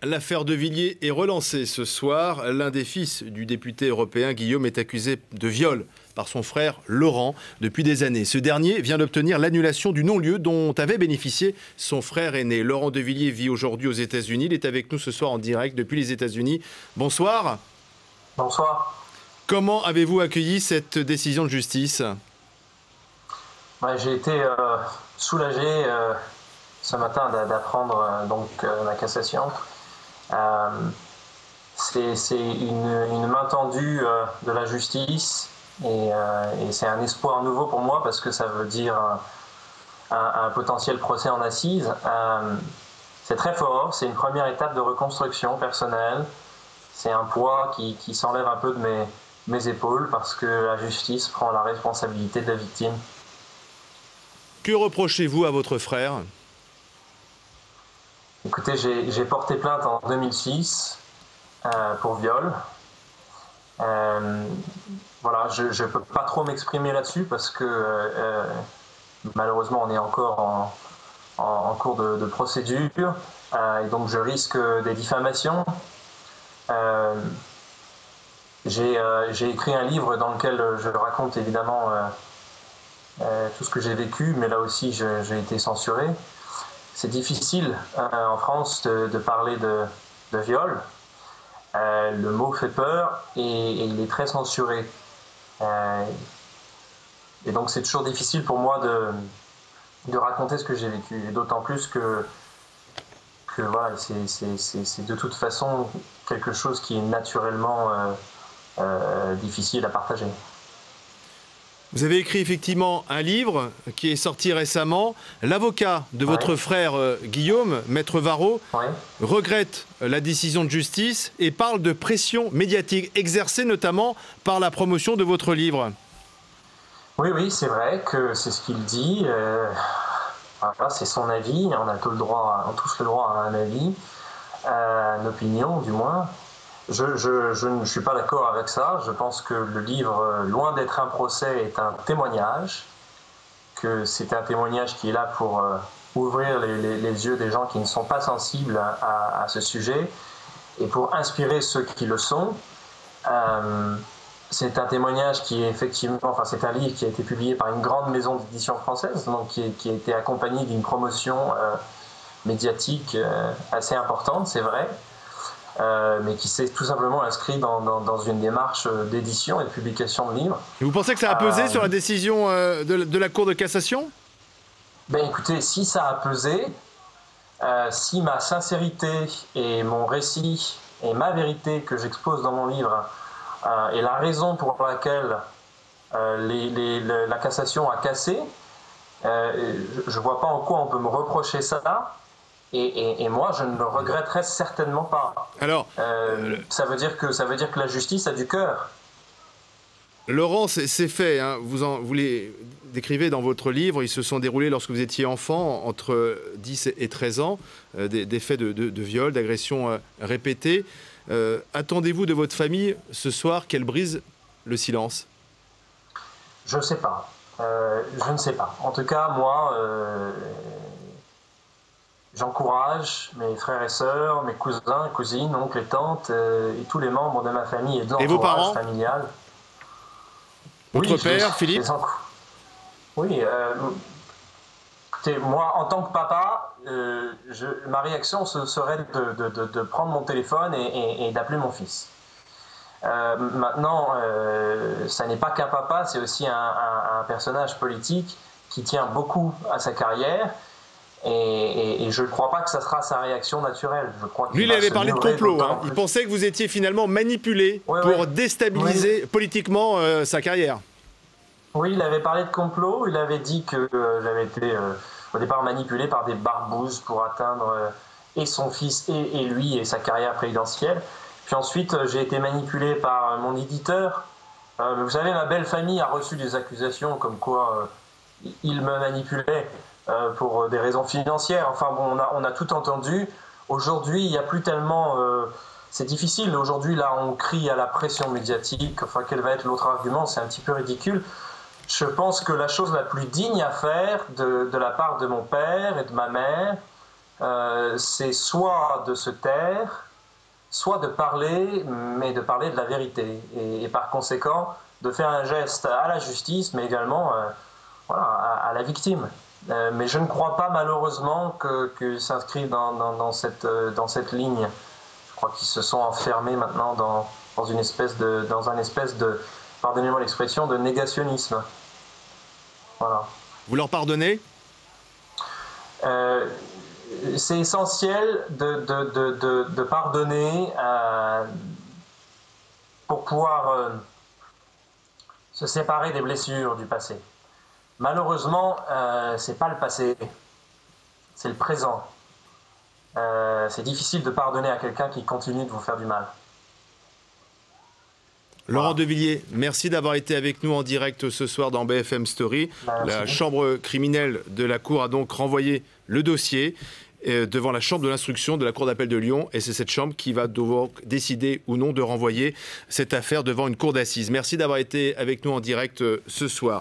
L'affaire de Villiers est relancée ce soir. L'un des fils du député européen, Guillaume, est accusé de viol par son frère Laurent depuis des années. Ce dernier vient d'obtenir l'annulation du non-lieu dont avait bénéficié son frère aîné. Laurent de Villiers vit aujourd'hui aux États-Unis. Il est avec nous ce soir en direct depuis les États-Unis. Bonsoir. Bonsoir. Comment avez-vous accueilli cette décision de justice ? J'ai été soulagé ce matin d'apprendre la cassation. C'est une main tendue de la justice et c'est un espoir nouveau pour moi parce que ça veut dire un potentiel procès en assises. C'est très fort, c'est une première étape de reconstruction personnelle. C'est un poids qui s'enlève un peu de mes épaules parce que la justice prend la responsabilité de la victime. Que reprochez-vous à votre frère ? Écoutez, j'ai porté plainte en 2006 pour viol. Voilà, je ne peux pas trop m'exprimer là-dessus parce que malheureusement on est encore en cours de procédure et donc je risque des diffamations. J'ai écrit un livre dans lequel je raconte évidemment tout ce que j'ai vécu, mais là aussi j'ai été censuré. C'est difficile en France de parler de viol. Le mot fait peur et il est très censuré. Et donc c'est toujours difficile pour moi de raconter ce que j'ai vécu. Et d'autant plus que voilà, c'est de toute façon quelque chose qui est naturellement difficile à partager. Vous avez écrit effectivement un livre qui est sorti récemment. L'avocat de votre frère Guillaume, Maître Varro, regrette la décision de justice et parle de pression médiatique exercée notamment par la promotion de votre livre. Oui, c'est vrai que c'est ce qu'il dit. Voilà, c'est son avis. On a tous le droit à un avis, à une opinion du moins. Je ne suis pas d'accord avec ça. Je pense que le livre, loin d'être un procès, est un témoignage, que c'est un témoignage qui est là pour ouvrir les yeux des gens qui ne sont pas sensibles à ce sujet et pour inspirer ceux qui le sont. C'est un témoignage qui est effectivement, c'est un livre qui a été publié par une grande maison d'édition française, donc qui a été accompagné d'une promotion médiatique assez importante, c'est vrai. Mais qui s'est tout simplement inscrit dans une démarche d'édition et de publication de livres. Et vous pensez que ça a pesé sur la décision de la Cour de cassation ? Écoutez, si ça a pesé, si ma sincérité et mon récit et ma vérité que j'expose dans mon livre est la raison pour laquelle la cassation a cassé, je ne vois pas en quoi on peut me reprocher ça. Et moi, je ne le regretterai certainement pas. Alors, ça veut dire que la justice a du cœur. Laurent, c'est fait. Hein. Vous les décrivez dans votre livre. Ils se sont déroulés lorsque vous étiez enfant, entre 10 et 13 ans, des faits de viol, d'agression répétées. Attendez-vous de votre famille ce soir qu'elle brise le silence ? Je ne sais pas. Je ne sais pas. En tout cas, moi... j'encourage mes frères et sœurs, mes cousins, cousines, oncles et tantes et tous les membres de ma famille et de l'entourage familial. Votre père, Philippe ? Oui. Écoutez, moi, en tant que papa, ma réaction serait de prendre mon téléphone et d'appeler mon fils. Maintenant, ça n'est pas qu'un papa, c'est aussi un personnage politique qui tient beaucoup à sa carrière. Et je ne crois pas que ça sera sa réaction naturelle. Je crois Lui, il avait parlé de complot. Hein. Il pensait que vous étiez finalement manipulé pour déstabiliser politiquement sa carrière. Oui, il avait parlé de complot. Il avait dit que j'avais été au départ manipulé par des barbouzes pour atteindre et son fils et lui et sa carrière présidentielle. Puis ensuite, j'ai été manipulé par mon éditeur. Vous savez, ma belle famille a reçu des accusations comme quoi il me manipulait. Pour des raisons financières. Enfin bon, on a tout entendu. Aujourd'hui, il n'y a plus tellement... c'est difficile. Aujourd'hui, là, on crie à la pression médiatique. Enfin, quel va être l'autre argument ? C'est un petit peu ridicule. Je pense que la chose la plus digne à faire de la part de mon père et de ma mère, c'est soit de se taire, soit de parler, mais de parler de la vérité. Et par conséquent, de faire un geste à la justice, mais également voilà, à la victime. Mais je ne crois pas malheureusement que s'inscrivent dans cette ligne. Je crois qu'ils se sont enfermés maintenant dans un espèce de, pardonnez-moi l'expression, de négationnisme. Voilà. Vous leur pardonnez ? C'est essentiel de pardonner pour pouvoir se séparer des blessures du passé. Malheureusement, c'est pas le passé, c'est le présent. C'est difficile de pardonner à quelqu'un qui continue de vous faire du mal. Laurent Devilliers, merci d'avoir été avec nous en direct ce soir dans BFM Story. La chambre criminelle de la Cour a donc renvoyé le dossier devant la chambre de l'instruction de la Cour d'appel de Lyon. Et c'est cette chambre qui va devoir décider ou non de renvoyer cette affaire devant une cour d'assises. Merci d'avoir été avec nous en direct ce soir.